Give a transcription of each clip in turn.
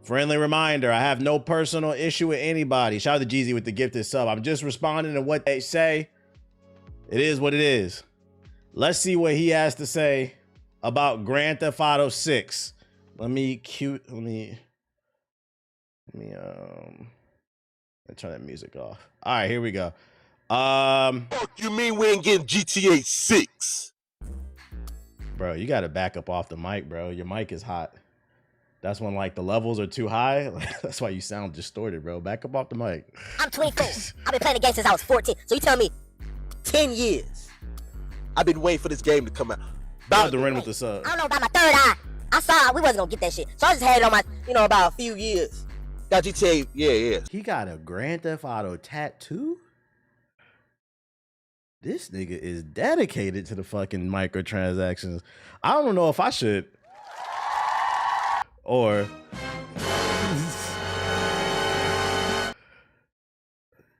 Friendly reminder, I have no personal issue with anybody. Shout out to Jeezy with the gifted sub. I'm just responding to what they say. It is what it is. Let's see what he has to say about Grand Theft Auto 6. Let me turn that music off. All right, here we go. Fuck you mean we ain't getting GTA 6? Bro, you gotta back up off the mic, bro. Your mic is hot. That's when like the levels are too high. That's why you sound distorted, bro. Back up off the mic. I'm 24. I've been playing the game since I was 14. So you tell me 10 years. I've been waiting for this game to come out. About the run with the sub. I don't know about my third eye. I saw we wasn't gonna get that shit. So I just had it on my, about a few years. Got GTA, yeah. He got a Grand Theft Auto tattoo? This nigga is dedicated to the fucking microtransactions. I don't know if I should. Or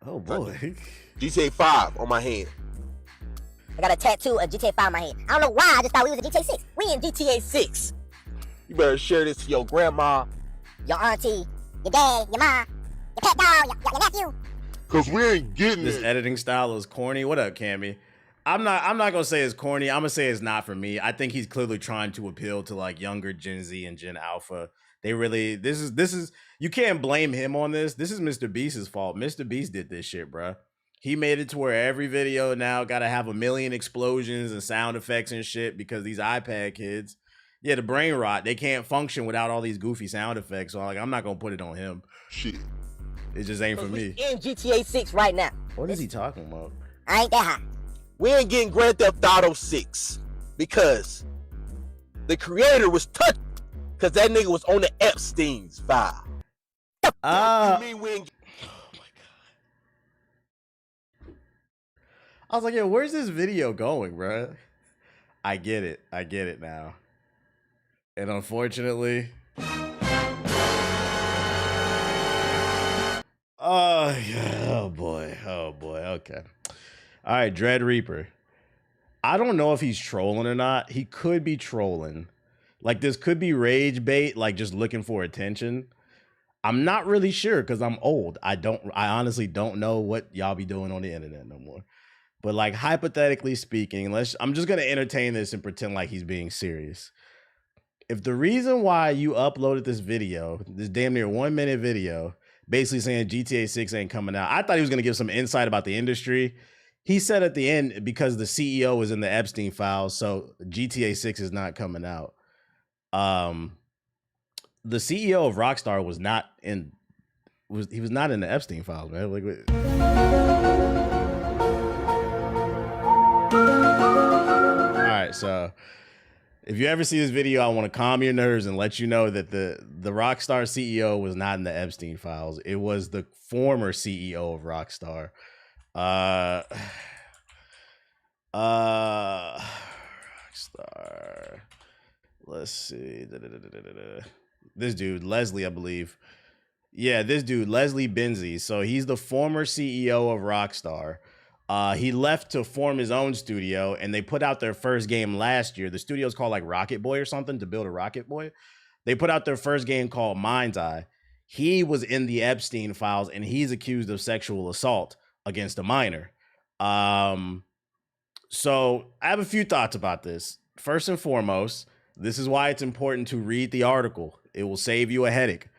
oh boy. GTA 5 on my hand. I got a tattoo of GTA 5 on my hand. I don't know why, I just thought we was in GTA 6. We in GTA 6. You better share this to your grandma, your auntie, your dad, your mom, your pet dog, your nephew. Cause we ain't getting this it. Editing style is corny. What up, Cammy? I'm not gonna say it's corny. I'm gonna say it's not for me. I think he's clearly trying to appeal to like younger Gen Z and Gen Alpha. They really this is you can't blame him on this. This is Mr. Beast's fault. Mr. Beast did this shit, bro. He made it to where every video now gotta have a million explosions and sound effects and shit because these iPad kids, yeah, the brain rot. They can't function without all these goofy sound effects. So like, I'm not gonna put it on him. Shit, it just ain't for me. In GTA 6 right now. What is he talking about? I ain't that high. We ain't getting Grand Theft Auto 6 because the creator was touched because that nigga was on the Epstein's file. You mean we ain't... Oh my god! I was like, yo, where's this video going, bro? I get it now. And unfortunately, oh boy, okay. All right, Dread Reaper. I don't know if he's trolling or not. He could be trolling. Like, this could be rage bait, like just looking for attention. I'm not really sure because I'm old. I honestly don't know what y'all be doing on the internet no more. But like, hypothetically speaking, I'm just gonna entertain this and pretend like he's being serious. If the reason why you uploaded this video, this damn near 1 minute video, basically saying GTA 6 ain't coming out, I thought he was gonna give some insight about the industry. He said at the end, because the CEO was in the Epstein files, so GTA 6 is not coming out. The CEO of Rockstar was not in the Epstein files, man. Like, all right, so if you ever see this video, I want to calm your nerves and let you know that the Rockstar CEO was not in the Epstein files. It was the former CEO of Rockstar. Rockstar. Let's see. This dude, Leslie, I believe. Yeah, this dude, Leslie Benzies. So he's the former CEO of Rockstar. He left to form his own studio, and they put out their first game last year. The studio's called like Rocket Boy or something, to build a Rocket Boy. They put out their first game called Mind's Eye. He was in the Epstein files, and he's accused of sexual assault against a minor. So I have a few thoughts about this. First and foremost, this is why it's important to read the article. It will save you a headache.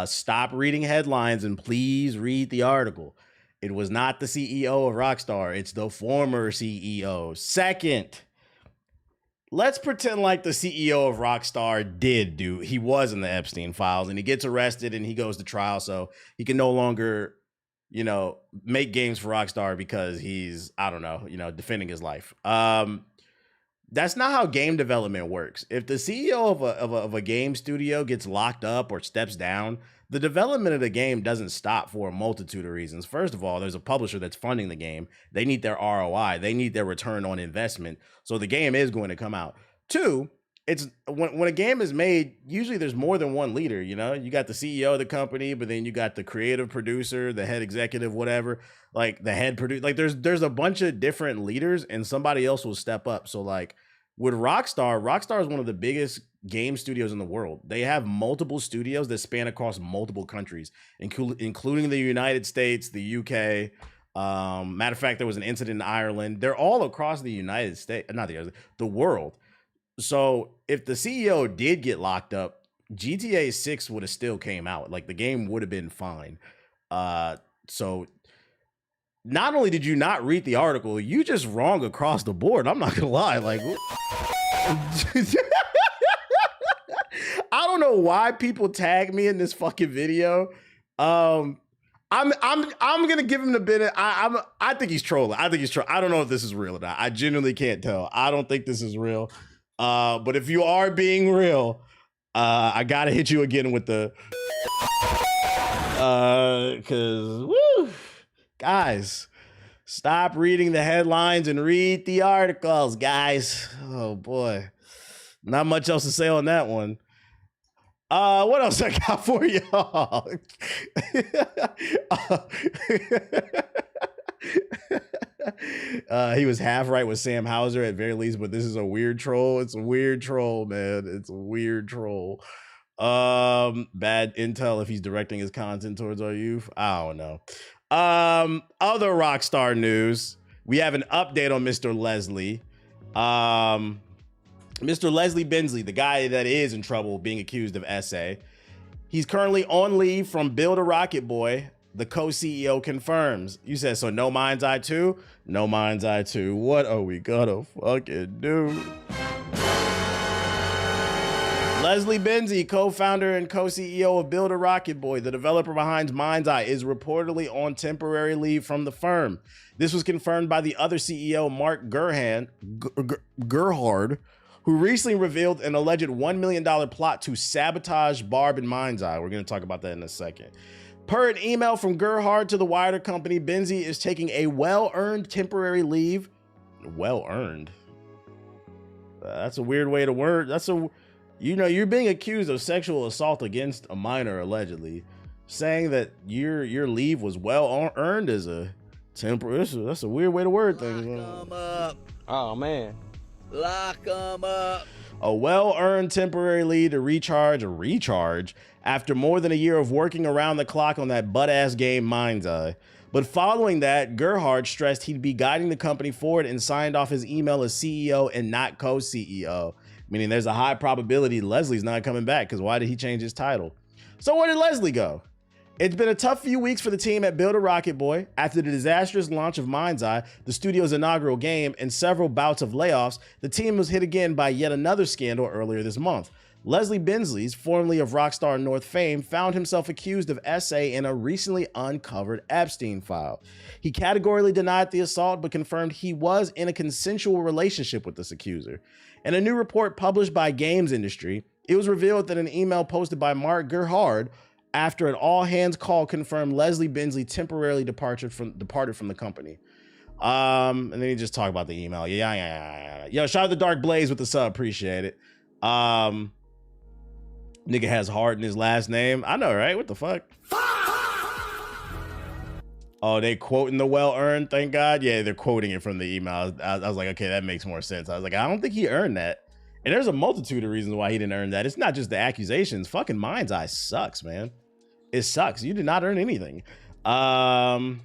Stop reading headlines and please read the article. It was not the CEO of Rockstar. It's the former CEO. Second, let's pretend like the CEO of Rockstar he was in the Epstein files, and he gets arrested and he goes to trial, so he can no longer, make games for Rockstar because he's, I don't know, defending his life. That's not how game development works. If the CEO of a game studio gets locked up or steps down, the development of the game doesn't stop for a multitude of reasons. First of all, there's a publisher that's funding the game. They need their ROI. They need their return on investment. So the game is going to come out. Two, it's when a game is made, usually there's more than one leader. You got the CEO of the company, but then you got the creative producer, the head executive, whatever, like the head producer. Like there's a bunch of different leaders, and somebody else will step up. So like with Rockstar is one of the biggest game studios in the world. They have multiple studios that span across multiple countries, including the United States, the UK. Matter of fact, there was an incident in Ireland. They're all across the United States, not the world. So if the CEO did get locked up, GTA 6 would have still came out. Like the game would have been fine. So not only did you not read the article, you just wrong across the board. I'm not gonna lie. Like I don't know why people tag me in this fucking video. I'm gonna give him the benefit. I think he's trolling. I don't know if this is real or not. I genuinely can't tell. I don't think this is real. But if you are being real, I gotta hit you again with the cause woo, guys, stop reading the headlines and read the articles, guys. Oh boy, not much else to say on that one. What else I got for y'all? He was half right with Sam Hauser at very least, but this is a weird troll. It's a weird troll, man. It's a weird troll. Bad intel if he's directing his content towards our youth. I don't know. Other Rockstar news. We have an update on Mr. Leslie. Mr. Leslie Bensley, the guy that is in trouble being accused of SA. He's currently on leave from Build a Rocket Boy. The co-CEO confirms. You said, so no Mind's Eye 2? No Mind's Eye 2. What are we gonna fucking do? Leslie Bensley, co-founder and co-CEO of Build a Rocket Boy, the developer behind Mind's Eye, is reportedly on temporary leave from the firm. This was confirmed by the other CEO, Mark Gerhard, who recently revealed an alleged $1 million plot to sabotage Barb and Mind's Eye. We're going to talk about that in a second. Per an email from Gerhard to the wider company, Bensley is taking a well-earned temporary leave. Well-earned? That's a weird way to word. You're being accused of sexual assault against a minor, allegedly. Saying that your leave was well-earned is a temporary. That's a weird way to word things. Lock 'em up. Oh, man. Lock 'em up. A well-earned temporary leave to recharge after more than a year of working around the clock on that butt-ass game Mind's Eye. But following that, Gerhard stressed he'd be guiding the company forward and signed off his email as CEO and not co-CEO, meaning there's a high probability Leslie's not coming back, because why did he change his title? So where did Leslie go? It's been a tough few weeks for the team at Build a Rocket Boy. After the disastrous launch of Mind's Eye, the studio's inaugural game, and several bouts of layoffs, the team was hit again by yet another scandal earlier this month. Leslie Bensley, formerly of Rockstar North fame, found himself accused of SA in a recently uncovered Epstein file. He categorically denied the assault, but confirmed he was in a consensual relationship with this accuser. In a new report published by Games Industry, it was revealed that an email posted by Mark Gerhard after an all-hands call confirmed Leslie Bensley temporarily departed from the company. And then he just talked about the email. Yeah. Yo, shout out to Dark Blaze with the sub. Appreciate it. Nigga has heart in his last name. I know, right? What the fuck? Oh, they quoting the well-earned, thank God. Yeah, they're quoting it from the email. I was like, okay, that makes more sense. I was like, I don't think he earned that. And there's a multitude of reasons why he didn't earn that. It's not just the accusations. Fucking Mind's Eye sucks, man. It sucks. You did not earn anything. I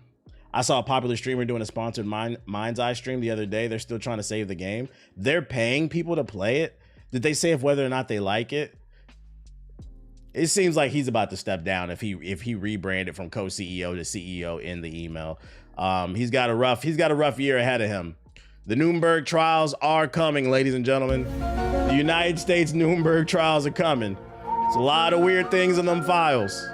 saw a popular streamer doing a sponsored Mind's Eye stream the other day. They're still trying to save the game. They're paying people to play it. Did they say if whether or not they like it? It seems like he's about to step down if he rebranded from co-CEO to CEO in the email. He's got a rough year ahead of him. The Nuremberg trials are coming, ladies and gentlemen. The United States Nuremberg trials are coming. It's a lot of weird things in them files.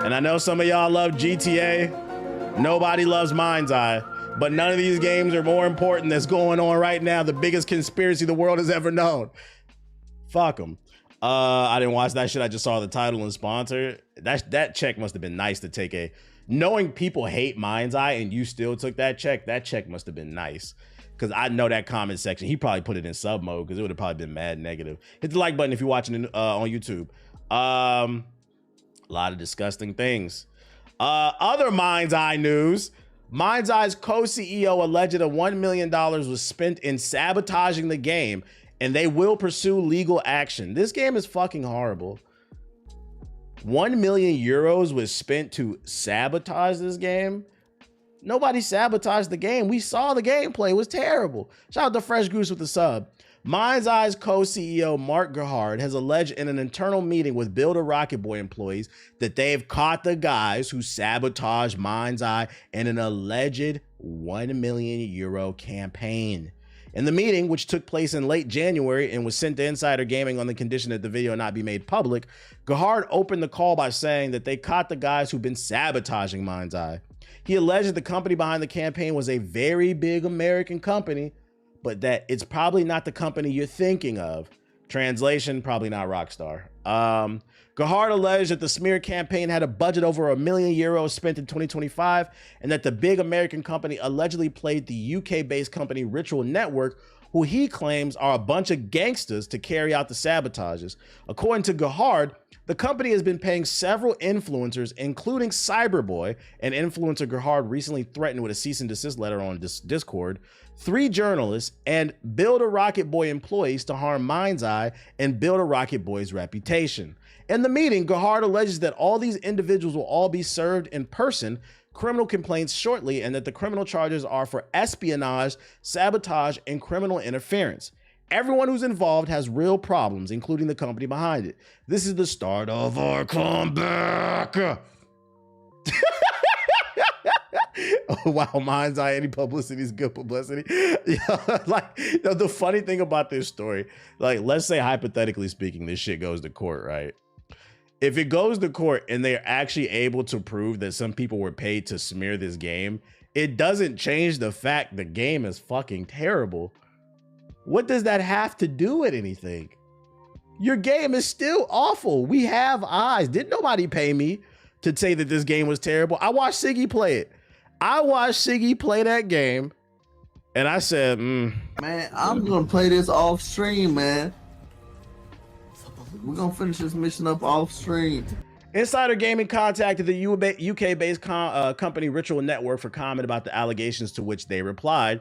And I know some of y'all love GTA. Nobody loves Mind's Eye. But none of these games are more important that's going on right now. The biggest conspiracy the world has ever known. Fuck them. I didn't watch that shit. I just saw the title and sponsor. That check must have been nice to take knowing people hate Mind's Eye and you still took that check must have been nice. Because I know that comment section, he probably put it in sub mode because it would have probably been mad negative. Hit the like button if you're watching it on YouTube. A lot of disgusting things. Other Mind's Eye news. Mind's Eye's co-CEO alleged that $1 million was spent in sabotaging the game, and they will pursue legal action. This game is fucking horrible. 1 million euros was spent to sabotage this game. Nobody sabotaged the game. We saw the gameplay. It was terrible. Shout out to Fresh Goose with the sub. Mind's Eye's co-CEO Mark Gerhard has alleged in an internal meeting with Build a Rocket Boy employees that they've caught the guys who sabotaged Mind's Eye in an alleged 1 million euro campaign. In the meeting, which took place in late January and was sent to Insider Gaming on the condition that the video not be made public, Gerhard opened the call by saying that they caught the guys who've been sabotaging Mind's Eye. He alleged that the company behind the campaign was a very big American company, but that it's probably not the company you're thinking of. Translation, probably not Rockstar. Gerhard alleged that the smear campaign had a budget over €1 million spent in 2025, and that the big American company allegedly played the UK-based company Ritual Network, who he claims are a bunch of gangsters to carry out the sabotages. According to Gerhard, the company has been paying several influencers, including Cyberboy, an influencer Gerhard recently threatened with a cease and desist letter on Discord, 3 journalists, and Build a Rocket Boy employees to harm Mind's Eye and Build a Rocket Boy's reputation. In the meeting, Gerhard alleges that all these individuals will all be served in person criminal complaints shortly, and that the criminal charges are for espionage, sabotage, and criminal interference. Everyone who's involved has real problems, including the company behind it. This is the start of our comeback. Oh, wow, Mind's Eye, any publicity is good publicity. Like, the funny thing about this story, like, let's say hypothetically speaking, this shit goes to court, right? If it goes to court and they're actually able to prove that some people were paid to smear this game, it doesn't change the fact the game is fucking terrible. What does that have to do with anything? Your game is still awful. We have eyes. Didn't nobody pay me to say that this game was terrible? I watched Siggy play it. I watched Siggy play that game, and I said, Man, I'm gonna play this off stream, man. We're gonna finish this mission up off stream. Insider Gaming contacted the UK-based company Ritual Network for comment about the allegations, to which they replied,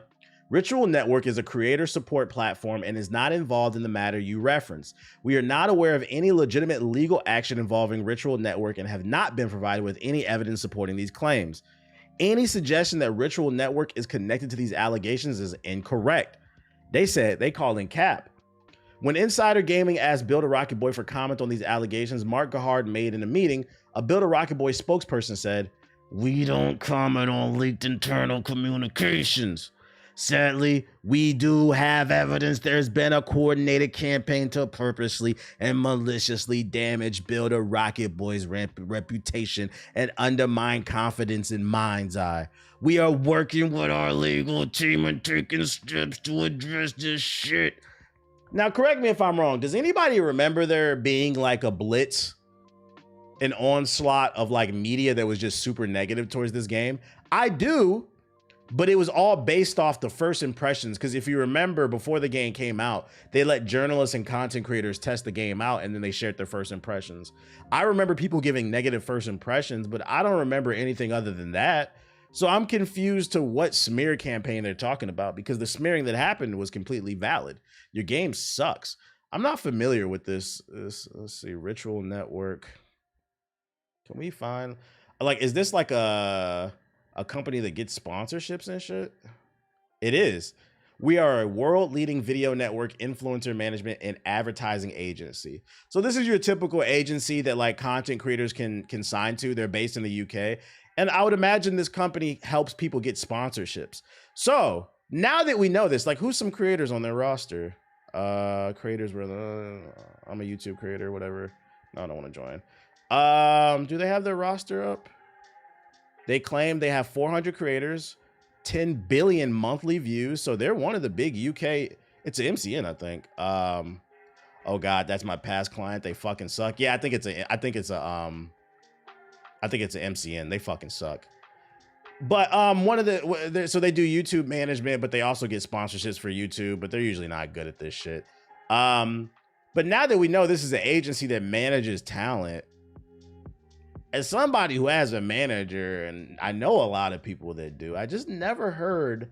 Ritual Network is a creator support platform and is not involved in the matter you reference. We are not aware of any legitimate legal action involving Ritual Network and have not been provided with any evidence supporting these claims. Any suggestion that Ritual Network is connected to these allegations is incorrect. They said they call in cap. When Insider Gaming asked Build a Rocket Boy for comment on these allegations Mark Gerhard made in a meeting, a Build a Rocket Boy spokesperson said, "We don't comment on leaked internal communications. Sadly, we do have evidence there's been a coordinated campaign to purposely and maliciously damage Build a Rocket Boy's reputation and undermine confidence in Mind's Eye. We are working with our legal team and taking steps to address this shit." Now, correct me if I'm wrong. Does anybody remember there being like a blitz, an onslaught of like media that was just super negative towards this game? I do. But it was all based off the first impressions, because if you remember, before the game came out, they let journalists and content creators test the game out, and then they shared their first impressions. I remember people giving negative first impressions, but I don't remember anything other than that. So I'm confused to what smear campaign they're talking about, because the smearing that happened was completely valid. Your game sucks. I'm not familiar with this. Let's see, Ritual Network. Can we find, like, is this like a company that gets sponsorships and shit? It is. We are a world-leading video network, influencer management, and advertising agency. So this is your typical agency that like content creators can sign to. They're based in the UK. And I would imagine this company helps people get sponsorships. So now that we know this, like, who's some creators on their roster? Creators were I'm a YouTube creator, whatever. No, I don't want to join. Do they have their roster up? They claim they have 400 creators, 10 billion monthly views. So they're one of the big UK. It's an MCN, I think. Oh God, that's my past client. They fucking suck. Yeah, I think it's an MCN. They fucking suck. But so they do YouTube management, but they also get sponsorships for YouTube, but they're usually not good at this shit. But now that we know this is an agency that manages talent, as somebody who has a manager, and I know a lot of people that do, I just never heard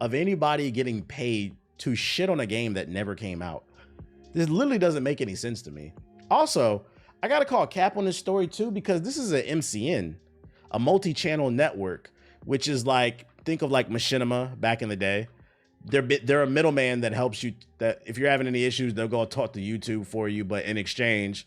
of anybody getting paid to shit on a game that never came out. This literally doesn't make any sense to me. Also, I gotta call cap on this story too, because this is a MCN, a multi-channel network, which is like, think of like Machinima back in the day. They're a middleman that helps you, that if you're having any issues, they'll go talk to YouTube for you, but in exchange,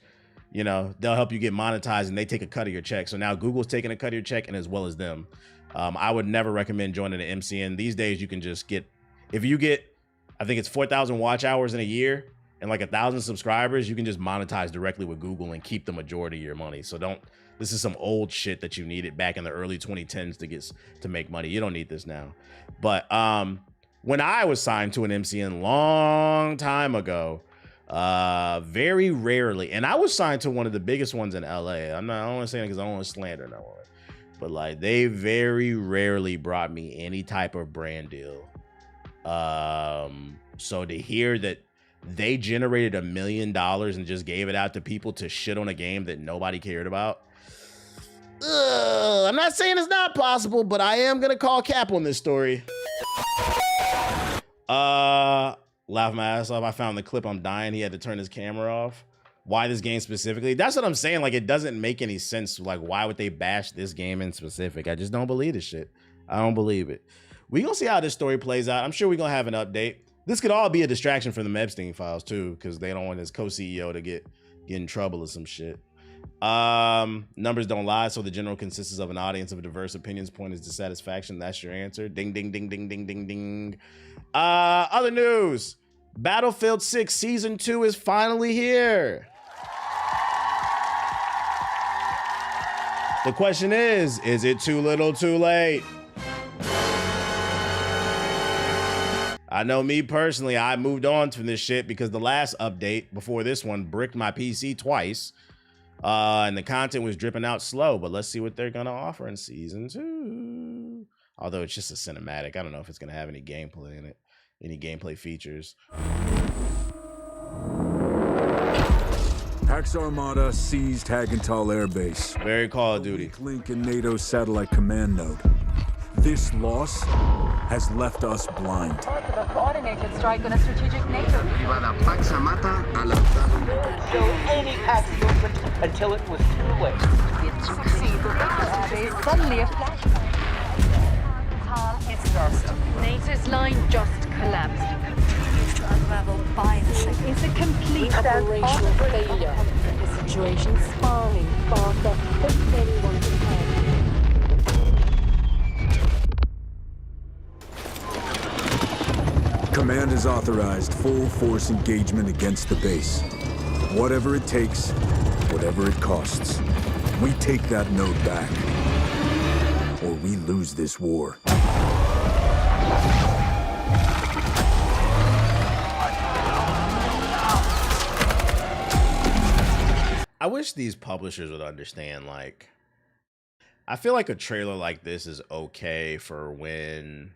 you know, they'll help you get monetized and they take a cut of your check. So now Google's taking a cut of your check, and as well as them. I would never recommend joining an MCN. These days you can just get, if you get, I think it's 4,000 watch hours in a year and like 1,000 subscribers, you can just monetize directly with Google and keep the majority of your money. So this is some old shit that you needed back in the early 2010s to make money. You don't need this now. But when I was signed to an MCN long time ago, very rarely, and I was signed to one of the biggest ones in LA. I don't want to say it because I don't want to slander no one, but like they very rarely brought me any type of brand deal. So to hear that they generated $1 million and just gave it out to people to shit on a game that nobody cared about. I'm not saying it's not possible, but I am gonna call cap on this story. Laugh my ass off. I found the clip. I'm dying. He had to turn his camera off. Why this game specifically? That's what I'm saying. Like, it doesn't make any sense. Like, why would they bash this game in specific? I just don't believe this shit. I don't believe it. We gonna see how this story plays out. I'm sure we're gonna have an update. This could all be a distraction from the Epstein files too, because they don't want his co-CEO to get in trouble or some shit. Numbers don't lie, so the general consensus of an audience of diverse opinions point is dissatisfaction. That's your answer. Ding, ding, ding, ding, ding, ding, ding. Other news. Battlefield 6 Season 2 is finally here. The question is it too little too late? I know me personally, I moved on from this shit because the last update before this one bricked my PC twice. And the content was dripping out slow, but let's see what they're gonna offer in Season 2. Although it's just a cinematic. I don't know if it's gonna have any gameplay in it, any gameplay features. Pax Armada seized Hagental Air Base. Very Call of Duty. Link in NATO's satellite command node. This loss has left us blind. Part of a coordinated strike on a strategic NATO. Viva la Pax Armata alerta. So any Pax movement until it was too late. It succeeded. There is suddenly a flash. It's lost. NATO's line just collapsed. To unravel by the second. It's a complete operational failure. The situation spiraling faster than anyone can plan. Command has authorized full force engagement against the base. Whatever it takes, whatever it costs. We take that node back, or we lose this war. I wish these publishers would understand, like, I feel like a trailer like this is okay for when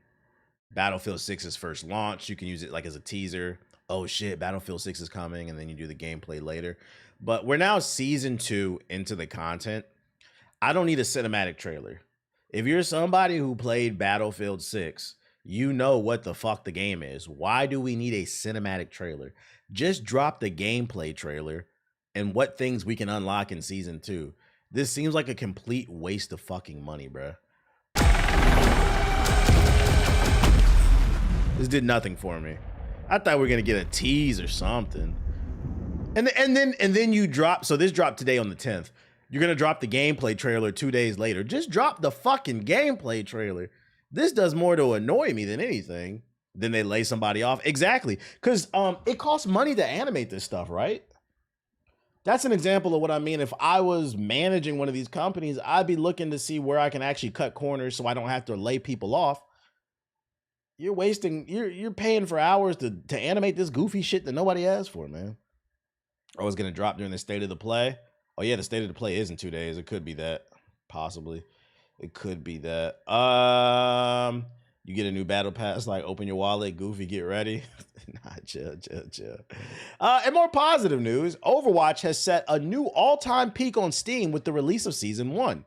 Battlefield 6 is first launched. You can use it like as a teaser. Oh shit, Battlefield 6 is coming, and then you do the gameplay later. But we're now Season 2 into the content. I don't need a cinematic trailer. If you're somebody who played Battlefield 6, you know what the fuck the game is. Why do we need a cinematic trailer? Just drop the gameplay trailer and what things we can unlock in Season 2. This seems like a complete waste of fucking money, bruh. This did nothing for me. I thought we were gonna get a tease or something. And then you drop, so this dropped today on the 10th. You're gonna drop the gameplay trailer 2 days later. Just drop the fucking gameplay trailer. This does more to annoy me than anything. Then they lay somebody off. Exactly. Because it costs money to animate this stuff, right? That's an example of what I mean. If I was managing one of these companies, I'd be looking to see where I can actually cut corners so I don't have to lay people off. You're wasting, you're paying for hours to animate this goofy shit that nobody asked for, man. Oh, it's gonna drop during the state of the play. Oh yeah, the state of the play is in 2 days. It could be that, possibly. It could be that. You get a new battle pass, like open your wallet, Goofy, get ready. Nah, chill. And more positive news, Overwatch has set a new all-time peak on Steam with the release of Season 1.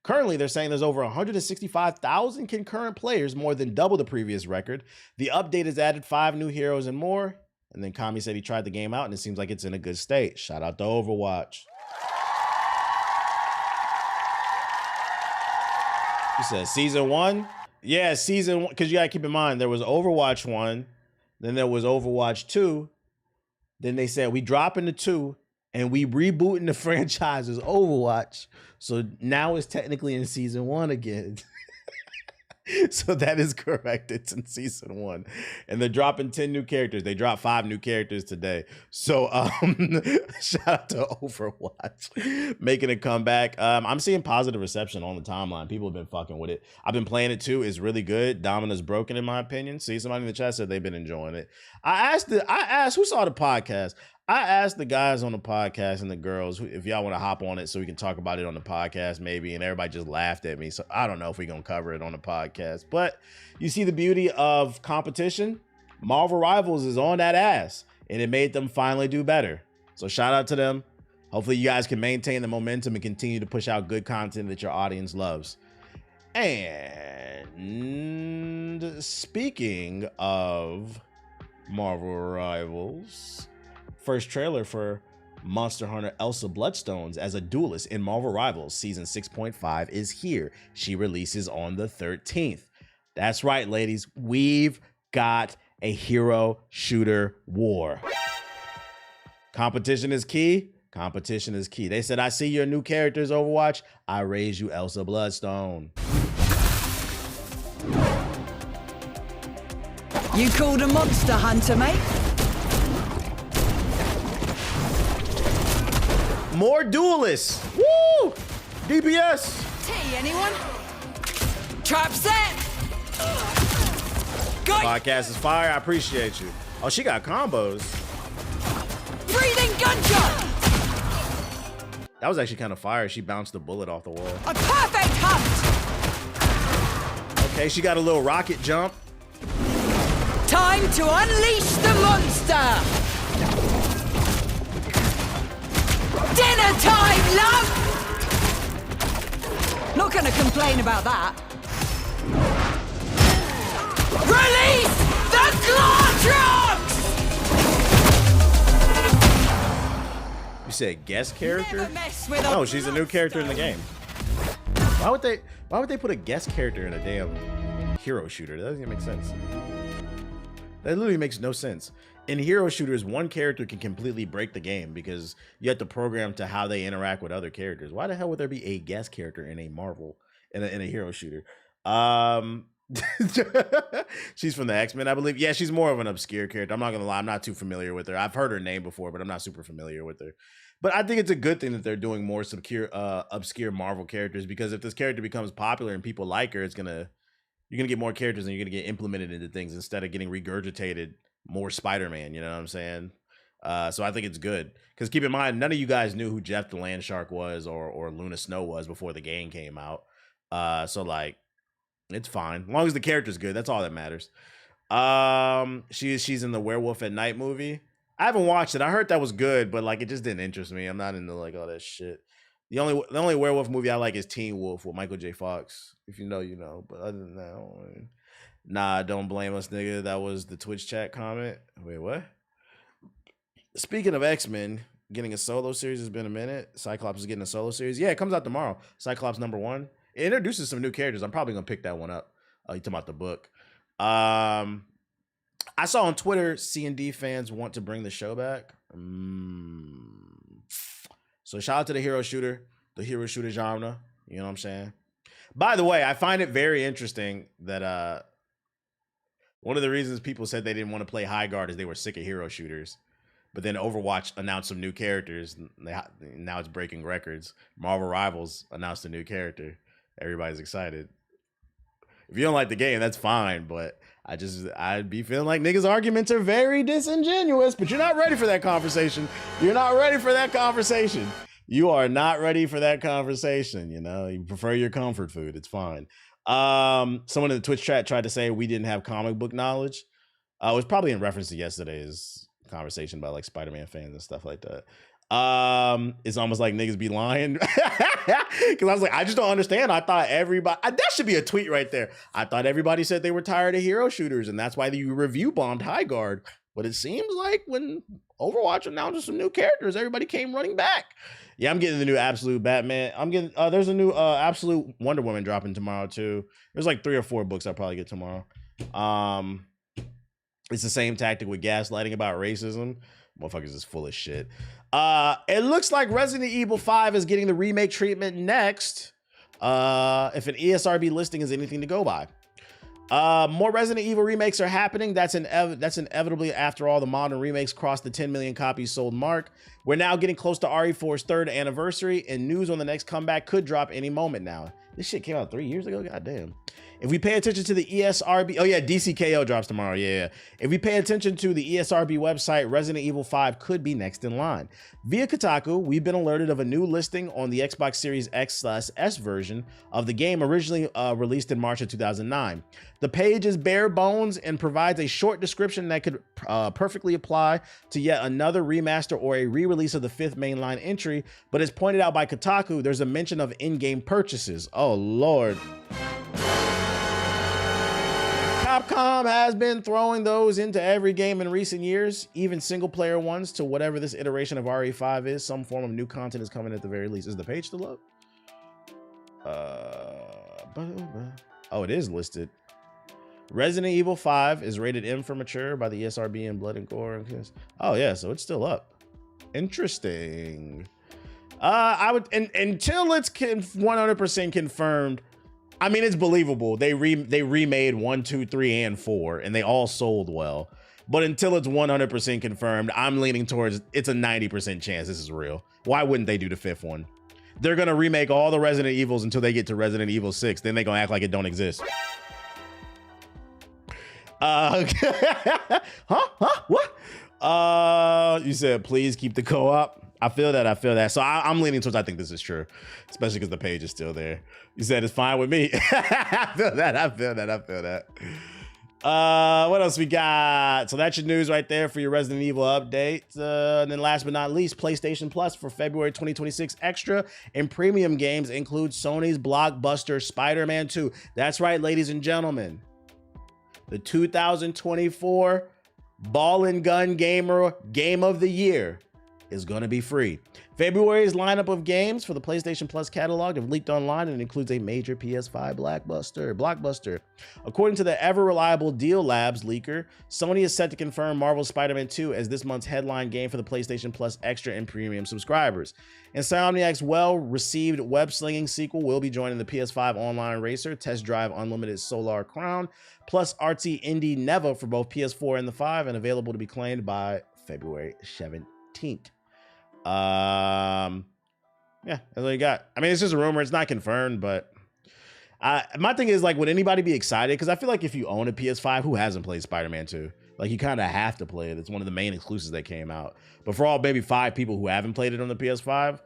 Currently, they're saying there's over 165,000 concurrent players, more than double the previous record. The update has added 5 new heroes and more. And then Kami said he tried the game out and it seems like it's in a good state. Shout out to Overwatch. He said Season 1? Yeah, Season 1, because you got to keep in mind, there was Overwatch 1, then there was Overwatch 2, then they said we drop into 2, and we rebooting the franchise as Overwatch. So now it's technically in Season 1 again. So that is correct. It's in Season 1. And they're dropping 10 new characters. They dropped 5 new characters today. So shout out to Overwatch making a comeback. I'm seeing positive reception on the timeline. People have been fucking with it. I've been playing it too. It's really good. Domina's broken in my opinion. See, somebody in the chat said they've been enjoying it. I asked who saw the podcast. I asked the guys on the podcast and the girls if y'all want to hop on it so we can talk about it on the podcast maybe, and everybody just laughed at me. So I don't know if we're going to cover it on the podcast. But you see the beauty of competition? Marvel Rivals is on that ass, and it made them finally do better. So shout out to them. Hopefully you guys can maintain the momentum and continue to push out good content that your audience loves. And speaking of Marvel Rivals, first trailer for Monster Hunter Elsa Bloodstones as a duelist in Marvel Rivals Season 6.5 is here. She releases on the 13th. That's right, ladies. We've got a hero shooter war. Competition is key. Competition is key. They said, I see your new characters, Overwatch. I raise you Elsa Bloodstone. You called a monster hunter, mate? More duelists. Woo! DPS. Tea, anyone? Trap set. Got Podcast is fire. I appreciate you. Oh, she got combos. breathing gunshot. That was actually kind of fire. She bounced the bullet off the wall. A perfect hunt. Okay, she got a little rocket jump. Time to unleash the monster. Dinner time, love! Not gonna complain about that. Release the Glortrox! You said guest character? Never mess with No, she's a new character in the game. Why would they put a guest character in a damn hero shooter? That doesn't even make sense. That literally makes no sense. In hero shooters, one character can completely break the game because you have to program to how they interact with other characters. Why the hell would there be a guest character in a Marvel in a hero shooter? She's from the X-Men, I believe. Yeah, she's more of an obscure character. I'm not gonna lie, I'm not too familiar with her. I've heard her name before, but I'm not super familiar with her. But I think it's a good thing that they're doing more obscure Marvel characters, because if this character becomes popular and people like her, you're gonna get more characters and you're gonna get implemented into things instead of getting regurgitated more Spider-Man, you know what I'm saying? So I think it's good, because keep in mind, none of you guys knew who Jeff the Land Shark was or Luna Snow was before the game came out. So like, it's fine as long as the character's good. That's all that matters. She's in the Werewolf at Night movie. I haven't watched it. I heard that was good, but like, it just didn't interest me. I'm not into like all that shit. The only werewolf movie I like is Teen Wolf with Michael J. Fox. If you know, you know. But other than that, nah, don't blame us, nigga. That was the Twitch chat comment. Wait, what? Speaking of X-Men getting a solo series, has been a minute. Cyclops is getting a solo series. Yeah, it comes out tomorrow. Cyclops #1. It introduces some new characters. I'm probably gonna pick that one up. You talking about the book? I saw on Twitter C&D fans want to bring the show back. So shout out to the hero shooter genre. You know what I'm saying? By the way, I find it very interesting that one of the reasons people said they didn't want to play High Guard is they were sick of hero shooters. But then Overwatch announced some new characters. Now it's breaking records. Marvel Rivals announced a new character. Everybody's excited. If you don't like the game, that's fine. But I'd be feeling like niggas' arguments are very disingenuous. But you're not ready for that conversation. You're not ready for that conversation. You are not ready for that conversation. You know, you prefer your comfort food. It's fine. Someone in the Twitch chat tried to say we didn't have comic book knowledge. It was probably in reference to yesterday's conversation about like Spider-Man fans and stuff like that. It's almost like niggas be lying. Because I was like, I just don't understand. I thought everybody, that should be a tweet right there. I thought everybody said they were tired of hero shooters, and that's why the review bombed High Guard. But it seems like when Overwatch announced some new characters, everybody came running back. Yeah, I'm getting the new Absolute Batman. I'm getting there's a new Absolute Wonder Woman dropping tomorrow too. There's like 3 or 4 books I'll probably get tomorrow. It's the same tactic with gaslighting about racism. Motherfuckers is full of shit. It looks like Resident Evil 5 is getting the remake treatment next. If an ESRB listing is anything to go by. More Resident Evil remakes are happening. That's inevitably after all the modern remakes crossed the 10 million copies sold mark. We're now getting close to RE4's 3rd anniversary, and news on the next comeback could drop any moment now. This shit came out 3 years ago? Goddamn. If we pay attention to the ESRB, oh yeah, DCKO drops tomorrow, yeah. If we pay attention to the ESRB website, Resident Evil 5 could be next in line. Via Kotaku, we've been alerted of a new listing on the Xbox Series X/S version of the game originally released in March of 2009. The page is bare bones and provides a short description that could perfectly apply to yet another remaster or a re-release of the 5th mainline entry, but as pointed out by Kotaku, there's a mention of in-game purchases. Oh, Lord. Capcom has been throwing those into every game in recent years, even single-player ones, to whatever this iteration of RE5 is. Some form of new content is coming at the very least. Is the page still up? Oh, it is listed. Resident Evil 5 is rated M for mature by the ESRB in Blood and Gore. Oh, yeah, so it's still up. Interesting. I would, until it's 100% confirmed, I mean, it's believable. They remade 1, 2, 3, and 4, and they all sold well. But until it's 100% confirmed, I'm leaning towards it's a 90% chance this is real. Why wouldn't they do the 5th one? They're gonna remake all the Resident Evils until they get to Resident Evil 6. Then they're gonna act like it don't exist. What? You said please keep the co-op. I feel that. So I'm leaning towards I think this is true, especially because the page is still there. You said it's fine with me. I feel that. What else we got? So that's your news right there for your Resident Evil update. And then last but not least, PlayStation Plus for February 2026 extra and premium games include Sony's blockbuster Spider-Man 2. That's right, ladies and gentlemen. The 2024 Ball and Gun Gamer Game of the Year is going to be free. February's lineup of games for the PlayStation Plus catalog have leaked online and includes a major PS5 blockbuster. According to the ever-reliable Deal Labs leaker, Sony is set to confirm Marvel's Spider-Man 2 as this month's headline game for the PlayStation Plus Extra and Premium subscribers. Insomniac's well-received web-slinging sequel will be joining the PS5 online racer, Test Drive Unlimited Solar Crown, plus artsy indie Neva for both PS4 and the 5, and available to be claimed by February 17th. Yeah, that's all you got. I mean, it's just a rumor. It's not confirmed, but my thing is, like, would anybody be excited? Because I feel like if you own a PS5, who hasn't played Spider-Man 2? Like, you kind of have to play it. It's one of the main exclusives that came out. But for all maybe 5 people who haven't played it on the PS5,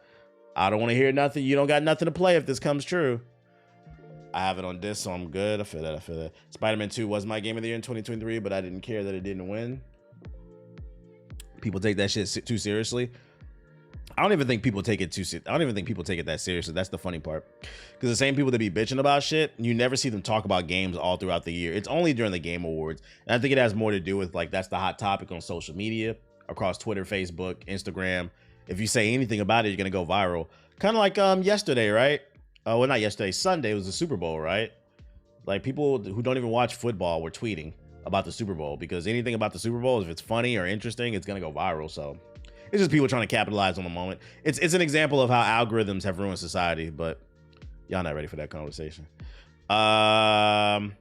I don't want to hear nothing. You don't got nothing to play if this comes true. I have it on disc, so I'm good. I feel that. Spider-Man 2 was my game of the year in 2023, but I didn't care that it didn't win. People take that shit too seriously. I don't even think people take it that seriously. That's the funny part. Because the same people that be bitching about shit, you never see them talk about games all throughout the year. It's only during the Game Awards. And I think it has more to do with, like, that's the hot topic on social media, across Twitter, Facebook, Instagram. If you say anything about it, you're going to go viral. Kind of like yesterday, right? Well, not yesterday. Sunday was the Super Bowl, right? Like, people who don't even watch football were tweeting about the Super Bowl. Because anything about the Super Bowl, if it's funny or interesting, it's going to go viral. So it's just people trying to capitalize on the moment. It's an example of how algorithms have ruined society, but y'all not ready for that conversation. Shout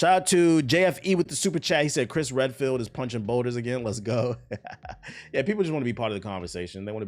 out to JFE with the super chat. He said Chris Redfield is punching boulders again. Let's go. Yeah, people just want to be part of the conversation. They want to be